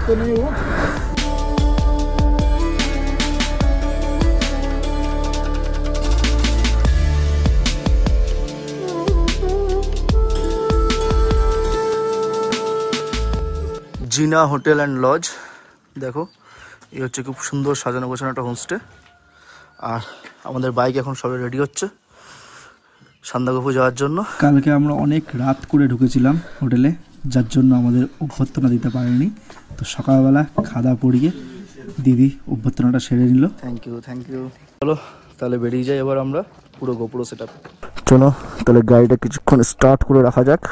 तो नहीं हुआ। জিনা হোটেল অ্যান্ড লজ দেখো, এই হচ্ছে খুব সুন্দর সাজানো গোছানো একটা হোমস্টে। আর আমাদের বাইক এখন সবাই রেডি হচ্ছে সান্দাকফু যাওয়ার জন্য। কালকে আমরা অনেক রাত করে ঢুকেছিলাম হোটেলে, যার জন্য আমাদের অভ্যর্থনা দিতে পারেনি। তো সকালবেলা খাওয়া পড়িয়ে দিদি অভ্যর্থনাটা সেরে নিল। Thank you thank you. চলো তাহলে বেরিয়ে যাই এবার আমরা পুরো গোপুরো সেট আপ। চলো তাহলে গাড়িটা কিছুক্ষণ স্টার্ট করে রাখা যাক।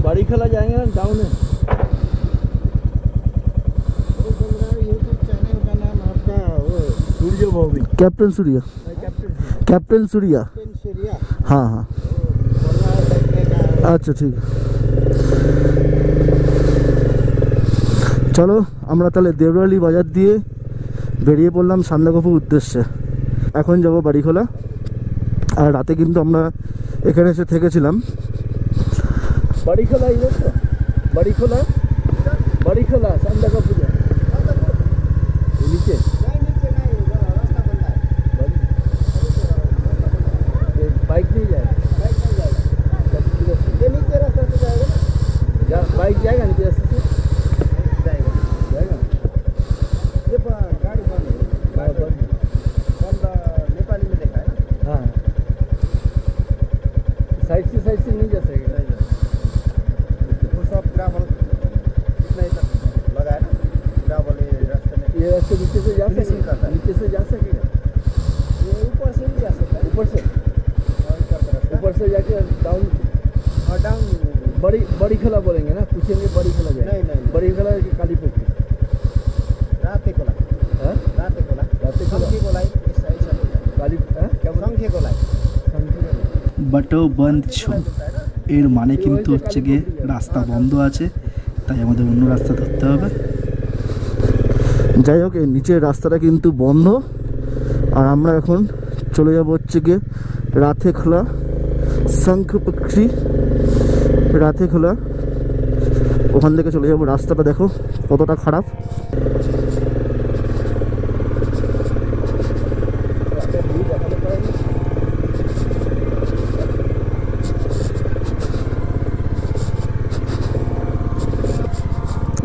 बारीखला जाएंगे ना डाउन है। यूट्यूब चैनल का नाम आपका वो सूर्य भौवी, कैप्टन सूर्या, कैप्टन सूर्या। हाँ हाँ अच्छा ठीक। চলো আমরা তাহলে দেওরালি বাজার দিয়ে বেরিয়ে পড়লাম সান্দাকফুর উদ্দেশ্যে। এখন যাব বাড়িখোলা। আর রাতে কিন্তু আমরা এখানে এসে থেকেছিলাম। बारीखला इधर तो बारीखला बारीखला सान्दाकफू नीचे बाइक नहीं जाएगा, ये नीचे रास्ता से जाएगा ना, बाइक जाएगा नीचे रास्ते से जाएगा। ये गाड़ी बंद नेपाली में देखा है ना। हाँ साइड से नहीं जा सकेगा। ये रास्ते नीचे से जा सकेगा, नीचे से जा सकेगा, ये ऊपर से नहीं जा सकता, ऊपर से जाके डाउन। हाँ डाउन बड़ी खला बोलेंगे ना, पूछेंगे बड़ी खला जाए। नहीं बड़ी खला की काली पोखरी राते खोला। हाँ राते खोला काली क्या संख्या खोला বাটো বন্ধ ছো। এর মানে কিন্তু হচ্ছে গিয়ে রাস্তা বন্ধ আছে, তাই আমাদের অন্য রাস্তা ধরতে হবে। যাই হোক, এই নিচের রাস্তাটা কিন্তু বন্ধ। আর আমরা এখন চলে যাব হচ্ছে গিয়ে রাতেখোলা শঙ্খপুরী রাতেখোলা, ওখান থেকে চলে যাব। রাস্তাটা দেখো কতটা খারাপ।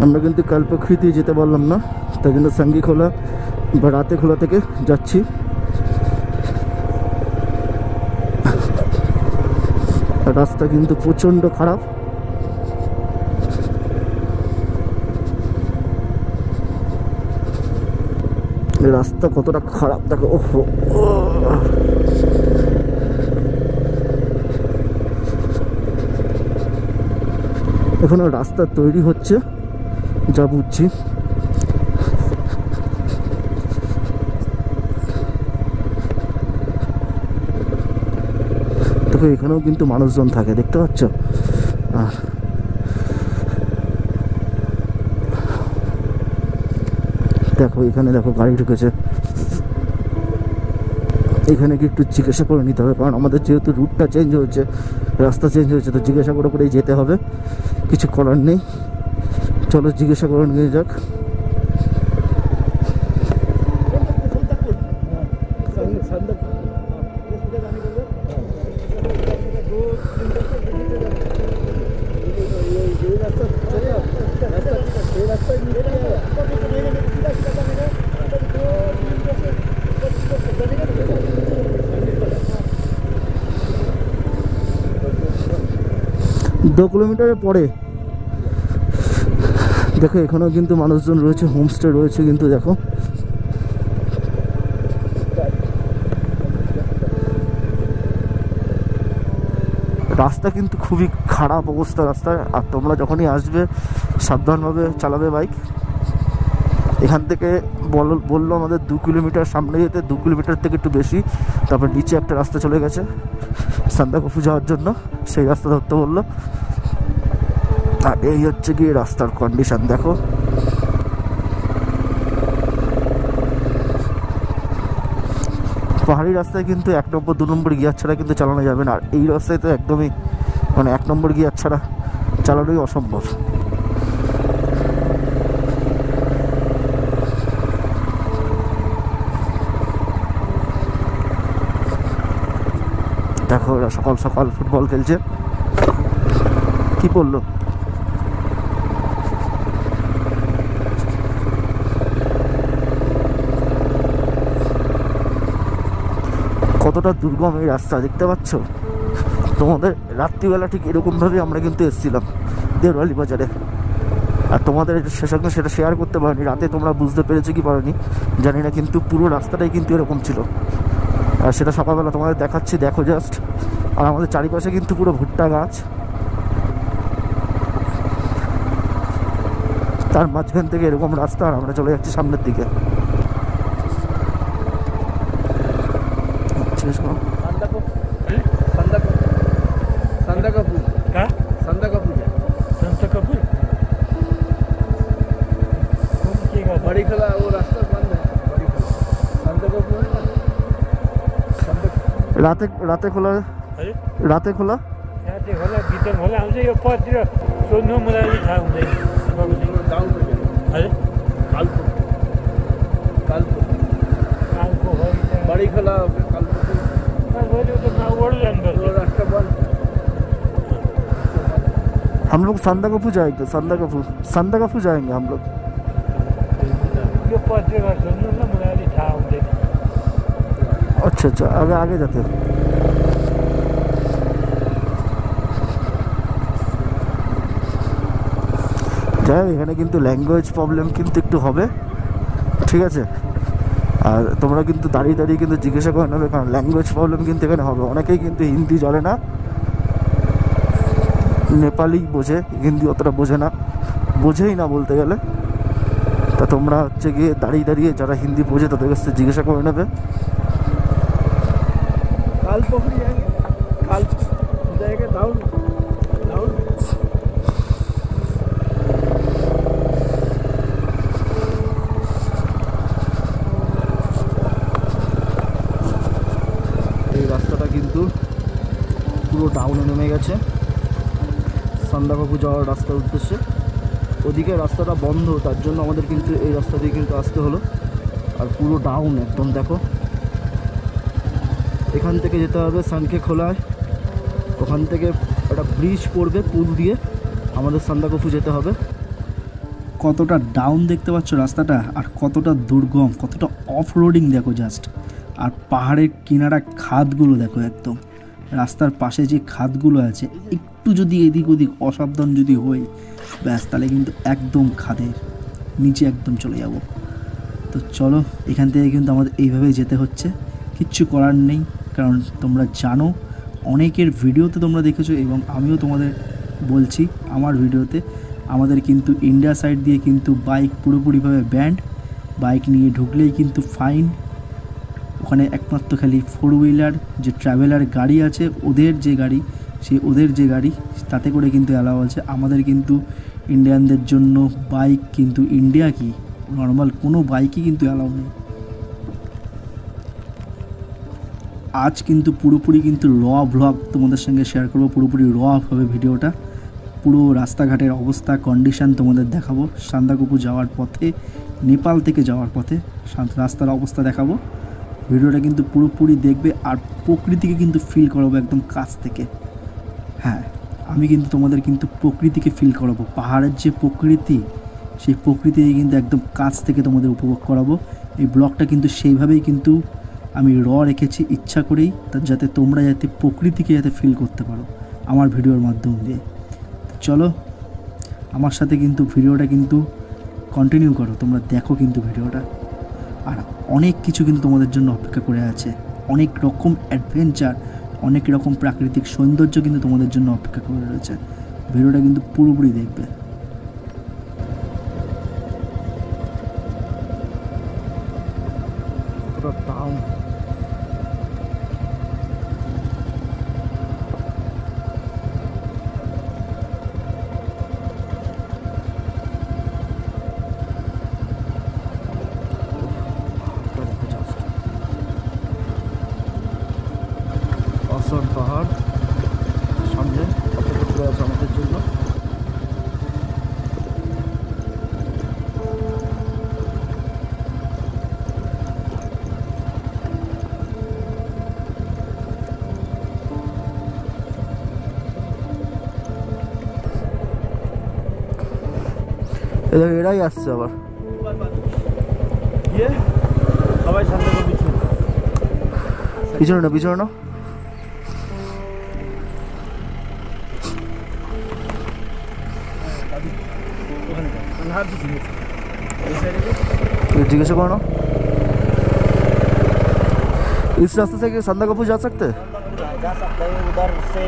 আমরা কিন্তু কালপোখরিতে যেতে পারলাম না, তাই জন্য সাঙ্গিখোলা বা রাতেখোলা থেকে যাচ্ছি। রাস্তা কিন্তু প্রচণ্ড খারাপ। রাস্তা কতটা খারাপ দেখো। ওহো এখনো রাস্তা তৈরি হচ্ছে যা বুঝছি। দেখো এখানেও কিন্তু মানুষজন থাকে, দেখতে পাচ্ছ। আর দেখো এখানে দেখো গাড়ি ঢুকেছে। এখানে কি একটু জিজ্ঞাসা করে নিতে হবে, কারণ আমাদের যেহেতু রুটটা চেঞ্জ হয়েছে, রাস্তা চেঞ্জ হয়েছে, তো জিজ্ঞাসা করে করেই যেতে হবে, কিছু করার নেই। চলো জিজ্ঞাসা করে নিয়ে যাক। दो किलोमीटर परे देखो एखानेও কিন্তু মানুষজন রয়েছে, হোমস্টে রয়েছে কিন্তু দেখো। রাস্তা কিন্তু খুবই খারাপ অবস্থা রাস্তার। আর তোমরা যখনই আসবে সাবধানভাবে চালাবে বাইক। এখান থেকে বললো আমাদের 2 কিলোমিটার সামনে যেতে, 2 কিলোমিটার থেকে একটু বেশি, তারপর নিচে একটা রাস্তা চলে গেছে, সান্দাকফু যাওয়ার জন্য, সেই রাস্তা ধরতে বললো। আর এই হচ্ছে কি রাস্তার কন্ডিশন দেখো। পাহাড়ি রাস্তায় কিন্তু 1 নম্বর 2 নম্বর গিয়ার ছাড়া কিন্তু চালানো যাবে না, আর এই রাস্তায় তো একদমই মানে 1 নম্বর গিয়ার ছাড়া চালানোই অসম্ভব। দেখো ওরা সকাল সকাল ফুটবল খেলছে। কি বললো? কতটা দুর্গম এই রাস্তা দেখতে পাচ্ছ। তোমাদের রাত্রিবেলা ঠিক এরকমভাবে আমরা কিন্তু এসেছিলাম দেওরালি বাজারে, আর তোমাদের সেসঙ্গে সেটা শেয়ার করতে পারিনি। রাতে তোমরা বুঝতে পেরেছো কি পারোনি জানি না, কিন্তু পুরো রাস্তাটাই কিন্তু এরকম ছিল। আর সেটা সকালবেলা তোমাদের দেখাচ্ছি, দেখো জাস্ট। আর আমাদের চারিপাশে কিন্তু পুরো ভুট্টা গাছ, তার মাঝখান থেকে এরকম রাস্তা, আর আমরা চলে যাচ্ছি সামনের দিকে। राते खोला राते खोला भित्र खोला आउँछ यो पतिर सोध्नु मलाई थाहा हुँदैन बड़ी खोला हम लोग संदाकफू जाएंगे, संदाकफू जाएंगे हम लोग। यो पतिर सोध्नु न मलाई थाहा हुँदैन। अच्छा अच्छा आगे आगे जाते हैं। যাই এখানে কিন্তু ল্যাঙ্গুয়েজ প্রবলেম কিন্তু একটু হবে, ঠিক আছে। আর তোমরা কিন্তু দাঁড়িয়ে দাঁড়িয়ে কিন্তু জিজ্ঞাসা করে নেবে, কারণ ল্যাঙ্গুয়েজ প্রবলেম কিন্তু এখানে হবে। অনেকেই কিন্তু হিন্দি জানে না, নেপালি বোঝে, হিন্দি অতটা বোঝে না, বোঝেই না বলতে গেলে। তা তোমরা হচ্ছে গিয়ে দাঁড়িয়ে দাঁড়িয়ে যারা হিন্দি বোঝে তাদের কাছে জিজ্ঞাসা করে নেবে। काल पोखरी जाएंगे, काल जाएंगे डाउन डाउन। এই রাস্তাটা কিন্তু পুরো ডাউনে নেমে গেছে সান্দাকফু যাওয়ার রাস্তার উদ্দেশ্যে। ওদিকে রাস্তাটা বন্ধ, তার জন্য আমাদের কিন্তু এই রাস্তা দিয়ে কিন্তু আসতে হলো। আর পুরো ডাউন একদম দেখো। এখান থেকে যেতে হবে সানকে খোলায়, ওখান থেকে একটা ব্রিজ পড়বে, পুল দিয়ে আমাদের সান্দাকফু যেতে হবে। কতটা ডাউন দেখতে পাচ্ছ রাস্তাটা, আর কতটা দুর্গম, কতটা অফ রোডিং দেখো জাস্ট। আর পাহাড়ের কিনারা খাদগুলো দেখো, একদম রাস্তার পাশে যে খাদগুলো আছে, একটু যদি এদিক ওদিক অসাবধান যদি হই ব্যাস, তাহলে কিন্তু একদম খাদের নিচে একদম চলে যাব। তো চলো, এখান থেকে কিন্তু আমাদের এইভাবেই যেতে হচ্ছে, কিচ্ছু করার নেই। কারণ তোমরা জানো, অনেকের ভিডিওতে তোমরা দেখেছো এবং আমিও তোমাদের বলছি আমার ভিডিওতে, আমাদের কিন্তু ইন্ডিয়া সাইড দিয়ে কিন্তু বাইক পুরোপুরিভাবে ব্যান্ড। বাইক নিয়ে ঢুকলেই কিন্তু ফাইন। ওখানে একমাত্র খালি 4 হুইলার যে ট্রাভেলার গাড়ি আছে, ওদের যে গাড়ি, ওদের যে গাড়ি তাতে করে কিন্তু অ্যালাউ আছে। আমাদের কিন্তু ইন্ডিয়ানদের জন্য বাইক কিন্তু ইন্ডিয়া কি নর্মাল কোনো বাইকই কিন্তু অ্যালাউ নেই। আজ কিন্তু পুরোপুরি কিন্তু র ভ্লগ তোমাদের সঙ্গে শেয়ার করবো, পুরোপুরি র হবে ভিডিওটা। পুরো রাস্তাঘাটের অবস্থা কন্ডিশান তোমাদের দেখাবো। সান্দাকফু যাওয়ার পথে, নেপাল থেকে যাওয়ার পথে রাস্তার অবস্থা দেখাবো। ভিডিওটা কিন্তু পুরোপুরি দেখবে, আর প্রকৃতিকে কিন্তু ফিল করাবো একদম কাছ থেকে। হ্যাঁ, আমি কিন্তু তোমাদের কিন্তু প্রকৃতিকে ফিল করাবো, পাহাড়ের যে প্রকৃতি, সেই প্রকৃতিকে কিন্তু একদম কাছ থেকে তোমাদের উপভোগ করাবো। এই ব্লগটা কিন্তু সেইভাবেই কিন্তু আমি রেখেছি ইচ্ছা করেই, যাতে তোমরা যাতে প্রকৃতিকে যাতে ফিল করতে পারো আমার ভিডিওর মাধ্যম দিয়ে। চলো আমার সাথে কিন্তু ভিডিওটা কিন্তু কন্টিনিউ করো, তোমরা দেখো কিন্তু ভিডিওটা। আর অনেক কিছু কিন্তু তোমাদের জন্য অপেক্ষা করে আছে, অনেক রকম অ্যাডভেঞ্চার, অনেক রকম প্রাকৃতিক সৌন্দর্য কিন্তু তোমাদের জন্য অপেক্ষা করে রয়েছে। ভিডিওটা কিন্তু পুরোপুরি দেখবে। অসম পাহাড় সামনে অপেক্ষা করে আছে আমাদের জন্য। এরাই আসছে আবার। সবাই সান্দাকফু পিছনে না, পিছনে না। जिज्ञासा करो ना, इस रास्ते से संदाकफू जा सकते हैं? जा सकते हैं, उधर से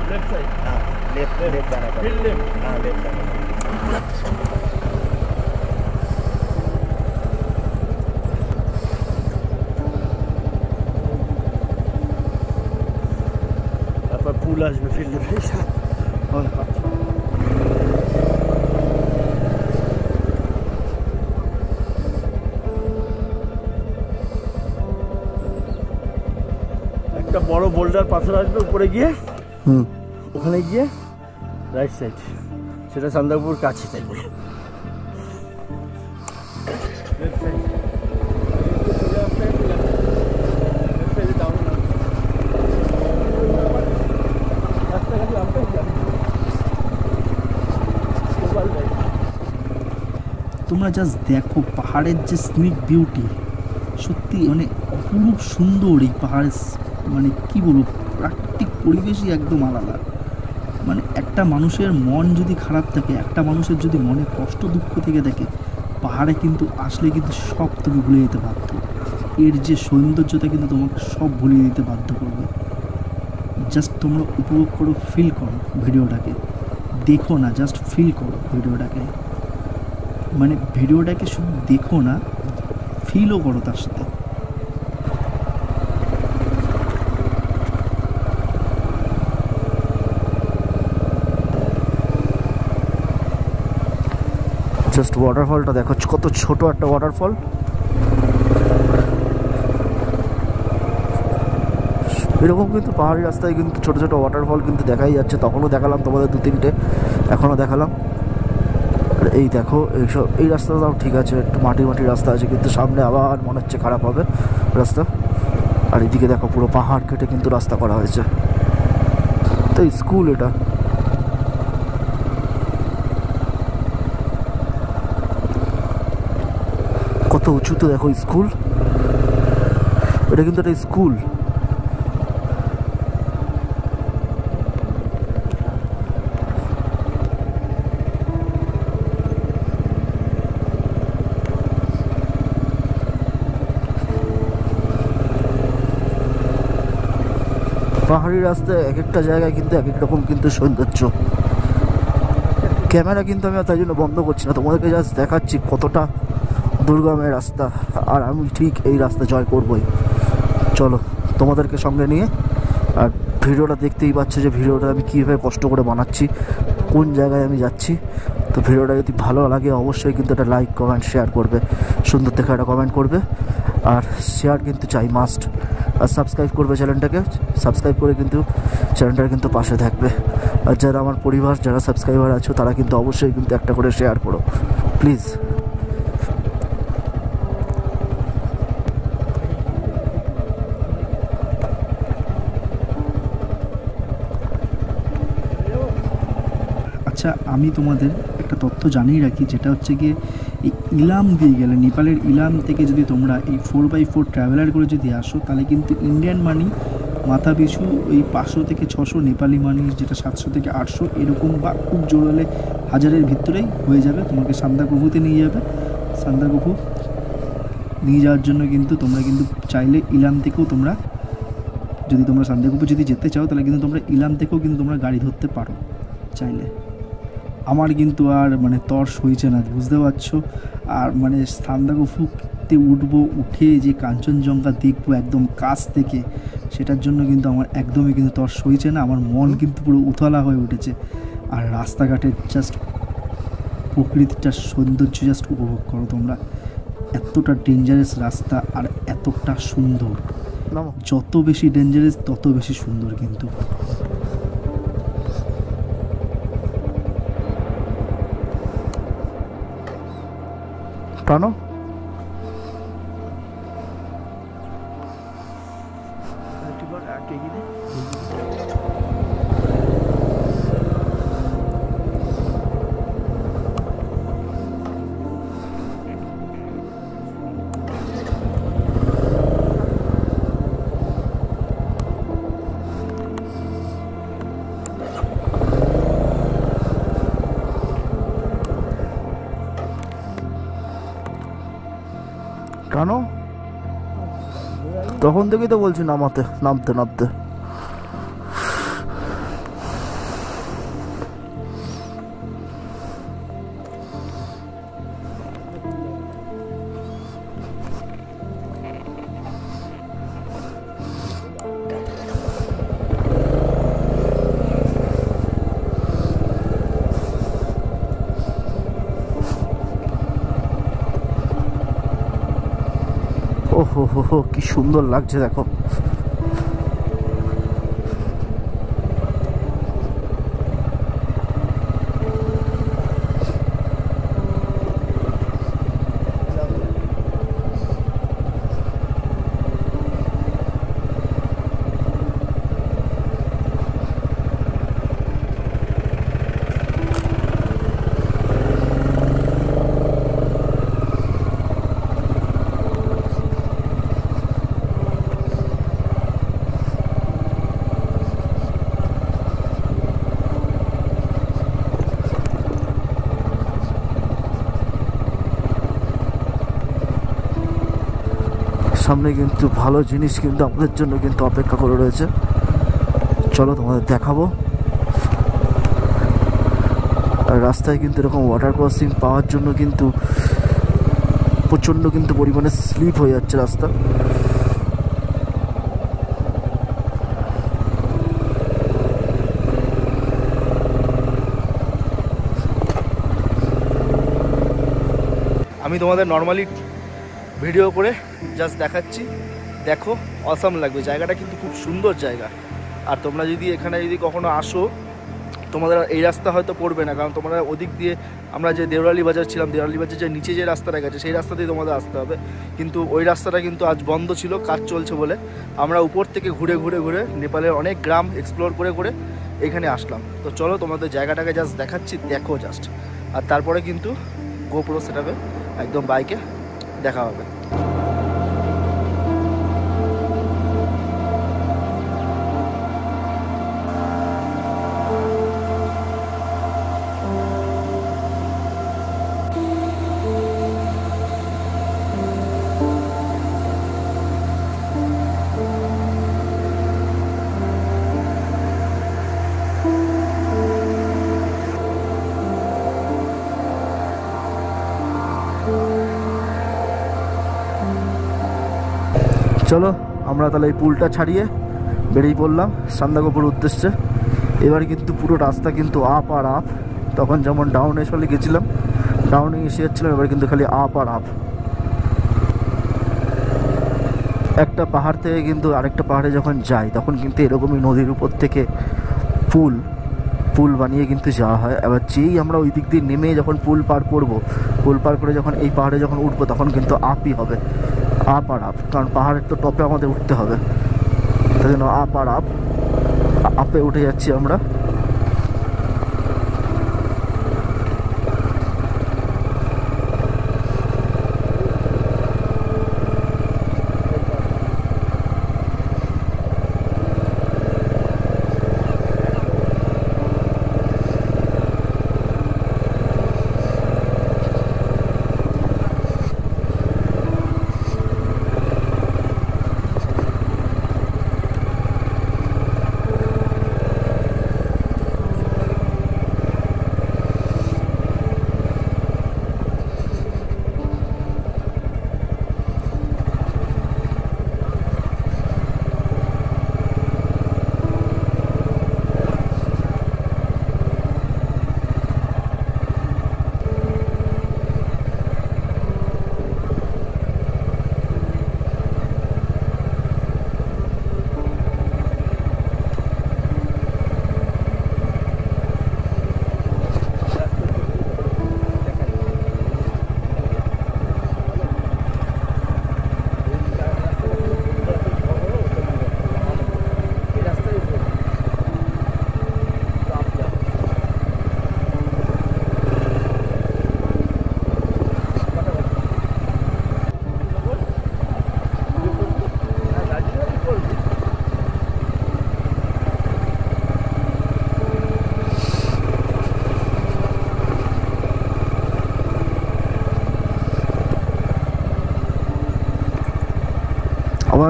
लेफ्ट साइड। हाँ, लेफ्ट जाना पड़ेगा। हाँ, लेफ्ट जाना पड़ेगा। পুল আসবে ফিল্ডে। একটা বড় বোল্ডার পাথর আসবে উপরে গিয়ে, ওখানে গিয়ে রাইট সাইড, সেটা সান্দাকফুর কাছে তাই বলে। তোমরা জাস্ট দেখো পাহাড়ের যে স্নিক বিউটি, সত্যি মানে অপরূপ সুন্দর এই পাহাড়ের, মানে কি বলবো, প্রাকৃতিক পরিবেশই একদম আলাদা। মানে একটা মানুষের মন যদি খারাপ থাকে, একটা মানুষের যদি মনে কষ্ট দুঃখ থেকে থাকে, পাহাড়ে কিন্তু আসলে কিন্তু সব তুমি ভুলে যেতে বাধ্য। এর যে সৌন্দর্যতা কিন্তু তোমাকে সব ভুলিয়ে দিতে বাধ্য করবে। জাস্ট তোমরা উপভোগ করো, ফিল করো ভিডিওটাকে, দেখো না, জাস্ট ফিল করো ভিডিওটাকে। মানে ভিডিওটাকে শুধু দেখো না, ফিলও করো তার সাথে। জাস্ট ওয়াটারফলটা দেখো, কত ছোট একটা ওয়াটারফল। এরকম কিন্তু পাহাড়ি রাস্তায় কিন্তু ছোট ছোট ওয়াটারফল কিন্তু দেখাই যাচ্ছে। তখনও দেখালাম তোমাদের 2-3টে, এখনও দেখালাম। এই দেখো এইসব, এই রাস্তাটাও ঠিক আছে, একটু মাটি রাস্তা আছে, কিন্তু সামনে আবার মনে হচ্ছে খারাপ হবে রাস্তা। আর এদিকে দেখো পুরো পাহাড় কেটে কিন্তু রাস্তা করা হয়েছে। তো স্কুল এটা, কত উঁচুতে দেখো স্কুল, এটা কিন্তু একটা স্কুল। পাহাড়ি রাস্তায় এক একটা জায়গায় কিন্তু এক এক রকম কিন্তু সৌন্দর্য। ক্যামেরা কিন্তু আমি তাই জন্য বন্ধ করছি না, তোমাদেরকে জাস্ট দেখাচ্ছি কতটা দুর্গমের রাস্তা। আর আমি ঠিক এই রাস্তা জয় করবই। চলো তোমাদেরকে সঙ্গে নিয়ে, আর ভিডিওটা দেখতেই পাচ্ছ যে ভিডিওটা আমি কীভাবে কষ্ট করে বানাচ্ছি, কোন জায়গায় আমি যাচ্ছি। তো ভিডিওটা যদি ভালো লাগে অবশ্যই কিন্তু একটা লাইক, কমেন্ট, শেয়ার করবে, সুন্দর দেখে একটা কমেন্ট করবে। আর শেয়ার কিন্তু চাই মাস্ট। আর সাবস্ক্রাইব করবে চ্যানেলটাকে, সাবস্ক্রাইব করে কিন্তু চ্যানেলটার কিন্তু পাশে থাকবে। আর যারা আমার পরিবার, যারা সাবস্ক্রাইবার আছো, তারা কিন্তু অবশ্যই কিন্তু একটা করে শেয়ার করো প্লিজ। আচ্ছা, আমি তোমাদের একটা তথ্য জানিয়ে রাখি, যেটা হচ্ছে গিয়ে এই ইলাম দিয়ে গেলে, নেপালের ইলাম থেকে যদি তোমরা এই 4x4 ট্রাভেলার করে যদি আসো, তাহলে কিন্তু ইন্ডিয়ান মানি মাথা পিছু ওই 500 থেকে 600, নেপালি মানি যেটা 700 থেকে 800 এরকম, বা খুব জোর হলে 1000-এর ভিতরেই হয়ে যাবে। তোমাকে সান্দাকফুতে নিয়ে যাবে। সান্দাকফু নিয়ে যাওয়ার জন্য কিন্তু তোমরা কিন্তু চাইলে ইলাম থেকেও তোমরা, যদি তোমরা সান্দাকফু যদি যেতে চাও, তাহলে কিন্তু তোমরা ইলাম থেকেও কিন্তু তোমরা গাড়ি ধরতে পারো চাইলে। আমার কিন্তু আর মানে তর্স হয়েছে না, বুঝতে পারছো। আর মানে সান্দাকফুতে উঠবো, উঠে যে কাঞ্চনজঙ্ঘা দেখবো একদম কাছ থেকে, সেটার জন্য কিন্তু আমার একদমই কিন্তু তর্স হয়েছে না। আমার মন কিন্তু পুরো উতলা হয়ে উঠেছে। আর রাস্তাঘাটের জাস্ট প্রকৃতিটার সৌন্দর্য জাস্ট উপভোগ করো তোমরা। এতটা ডেঞ্জারাস রাস্তা আর এতটা সুন্দর, নামো। যত বেশি ডেঞ্জারাস তত বেশি সুন্দর কিন্তু। টানো। কেন তখন থেকেই তো বলছি নামতে নামতে নামতে। ওহো হো হো, কি সুন্দর লাগছে দেখো। সামনে কিন্তু ভালো জিনিস কিন্তু আমাদের জন্য কিন্তু অপেক্ষা করে রয়েছে, চলো তোমাদের দেখাবো। আর রাস্তায় কিন্তু এরকম ওয়াটার ক্রসিং পাওয়ার জন্য কিন্তু প্রচণ্ড কিন্তু পরিমাণে স্লিপ হয়ে যাচ্ছে রাস্তা। আমি তোমাদের নর্মালি ভিডিও করে জাস্ট দেখাচ্ছি, দেখো অসাম লাগবে। জায়গাটা কিন্তু খুব সুন্দর জায়গা। আর তোমরা যদি এখানে যদি কখনো আসো, তোমাদের এই রাস্তা হয়তো পড়বে না, কারণ তোমরা ওদিক দিয়ে আমরা যে দেওরালি বাজার ছিলাম, দেওরালি বাজার যে নিচে যে রাস্তাটা গেছে সেই রাস্তা দিয়ে তোমাদের আসতে হবে। কিন্তু ওই রাস্তাটা কিন্তু আজ বন্ধ ছিল, কাজ চলছে বলে আমরা উপর থেকে ঘুরে ঘুরে ঘুরে নেপালের অনেক গ্রাম এক্সপ্লোর করে করে এখানে আসলাম। তো চলো তোমাদের জায়গাটাকে জাস্ট দেখাচ্ছি, দেখো জাস্ট। আর তারপরে কিন্তু গোপ্রো সেটআপে একদম বাইকে দেখা হবে। চলো আমরা তাহলে এই পুলটা ছাড়িয়ে বেরিয়ে পড়লাম সান্দাকফুর উদ্দেশ্যে। এবার কিন্তু পুরো রাস্তা কিন্তু আপ আর আপ। তখন যেমন ডাউনে চলে গেছিলাম, ডাউনে এসে যাচ্ছিলাম, এবার কিন্তু খালি আপ আর আপ। একটা পাহাড় থেকে কিন্তু আরেকটা পাহাড়ে যখন যাই তখন কিন্তু এরকমই নদীর উপর থেকে পুল বানিয়ে কিন্তু যাওয়া হয়। এবার যেই আমরা ওই দিক দিয়ে নেমে যখন পুল পার করব, পুল পার করে যখন এই পাহাড়ে যখন উঠবো তখন কিন্তু আপই হবে, আপ আর আপ। কারণ পাহাড়ের তো টপে আমাদের উঠতে হবে, তাই জন্য আপ আর আপ, আপে উঠে যাচ্ছি আমরা।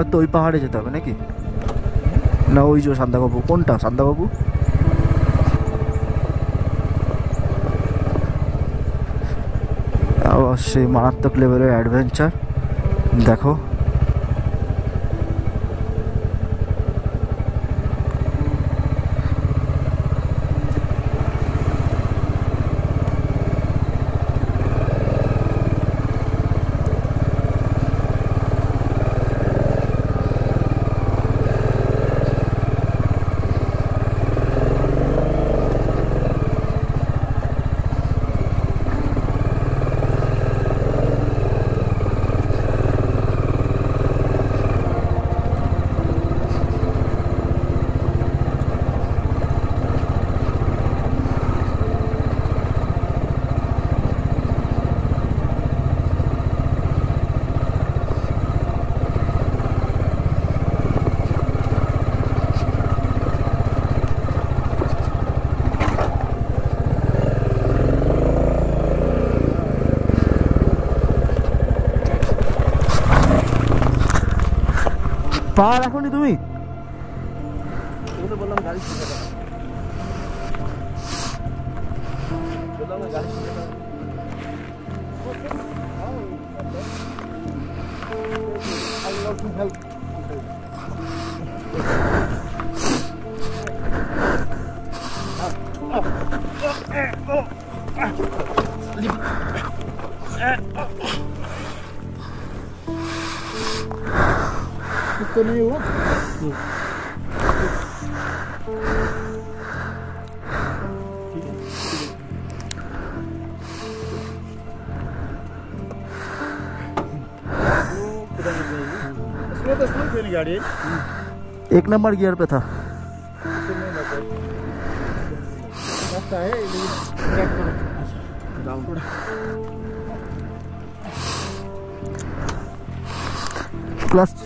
হয়তো ওই পাহাড়ে যেতে হবে নাকি, না ওই যে সান্দাকফু? কোনটা সান্দাকফু? সেই মারাত্মক লেভেলের অ্যাডভেঞ্চার দেখো। পা রাখোনি তুমি? বললাম গাড়ি শিখে দাও, বললাম গাড়ি শিখে দাও। तो नहीं हुआ उसमें तो स्लो क्यों नहीं गाड़ी? 1 नंबर गियर पे था। रास्ता है लेकिन डाउन क्लच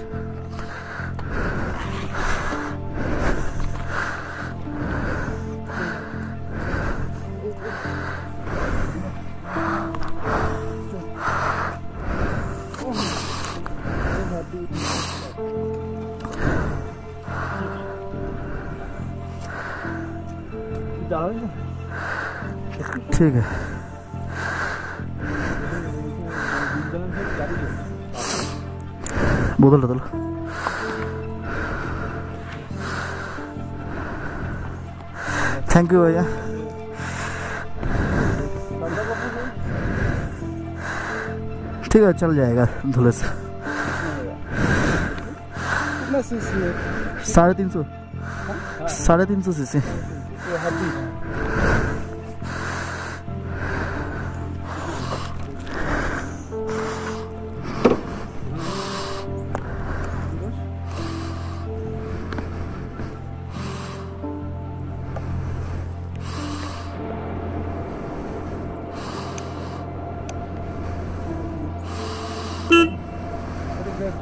ठीक है। बोतल बोतल थैंक यू भैया। ठीक है चल जाएगा धुले से। 350 सीसी।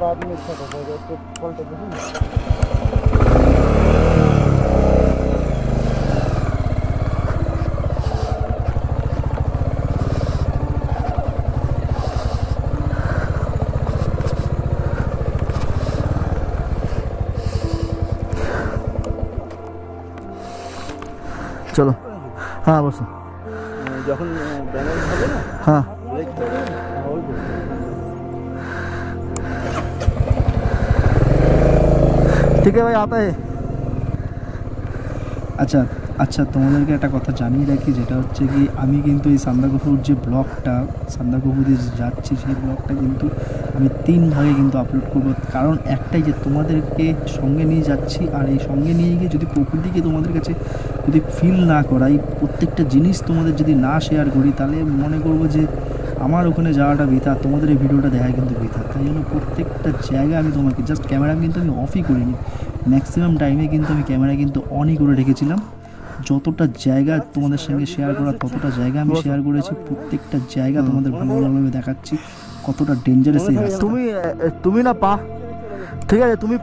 बाद में अच्छा हो जाएगा तो पलट देंगे। चलो हाँ बस যখন ব্যালেন্স হবে না हाँ ব্রেক করবে ওই ठीक है भाई आता है। আচ্ছা আচ্ছা তোমাদেরকে একটা কথা জানিয়ে রাখি, যেটা হচ্ছে কি আমি কিন্তু এই সান্দাকফুর যে ব্লগটা সান্দাকফু দিয়ে যাচ্ছি সেই ব্লগটা কিন্তু আমি 3 ভাগে কিন্তু আপলোড করব। কারণ একটাই যে তোমাদেরকে সঙ্গে নিয়ে যাচ্ছি, আর এই সঙ্গে নিয়ে গিয়ে যদি প্রকৃতিকে তোমাদের কাছে যদি ফিল না করাই, প্রত্যেকটা জিনিস তোমাদের যদি না শেয়ার করি, তাহলে মনে করব যে আমার ওখানে যাওয়াটা বৃথা, তোমাদের এই ভিডিওটা দেখা কিন্তু বৃথা। তাই জন্য প্রত্যেকটা জায়গায় আমি তোমাকে জাস্ট ক্যামেরা কিন্তু আমি অফই করিনি, ম্যাক্সিমাম টাইমে কিন্তু আমি ক্যামেরা কিন্তু অনই করে রেখেছিলাম। যতটা জায়গা তোমাদের সঙ্গে শেয়ার করা ততটা জায়গা আমি শেয়ার করেছি। প্রত্যেকটা জায়গা তোমাদের ভালোভাবে দেখাচ্ছি কতটা ডেঞ্জারাস এই রাস্তা। তুমি না পা ঠিক আছে, তুমি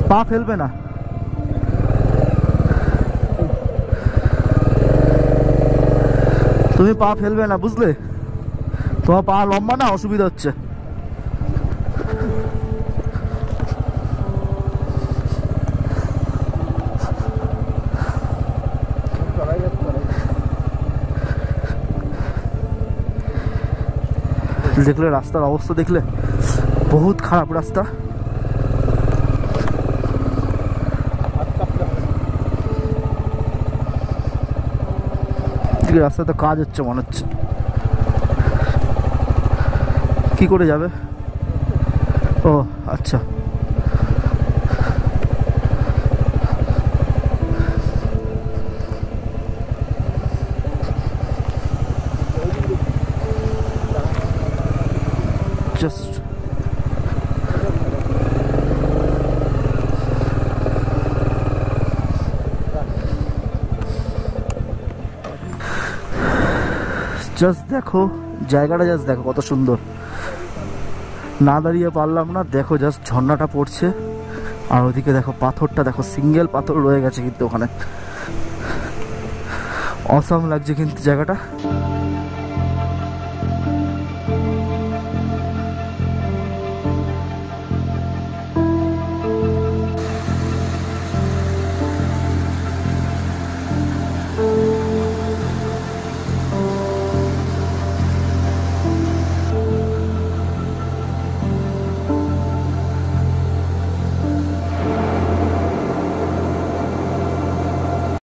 পা ফেলবে না। তুমি পা ফেলবে না বুঝলে, তোমার পা লম্বা না, অসুবিধা হচ্ছে। দেখলে রাস্তার অবস্থা দেখলে বহুত খারাপ রাস্তা। রাস্তাতে কাজ হচ্ছে মনে হচ্ছে। কি করে যাবে? ও আচ্ছা, জাস্ট দেখো জায়গাটা, জাস্ট দেখো কত সুন্দর। না দাঁড়িয়ে পারলাম না, দেখো জাস্ট ঝর্ণাটা পড়ছে আর ওদিকে দেখো পাথরটা, দেখো সিঙ্গেল পাথর রয়ে গেছে কিন্তু ওখানে। অসাম লাগছে কিন্তু জায়গাটা।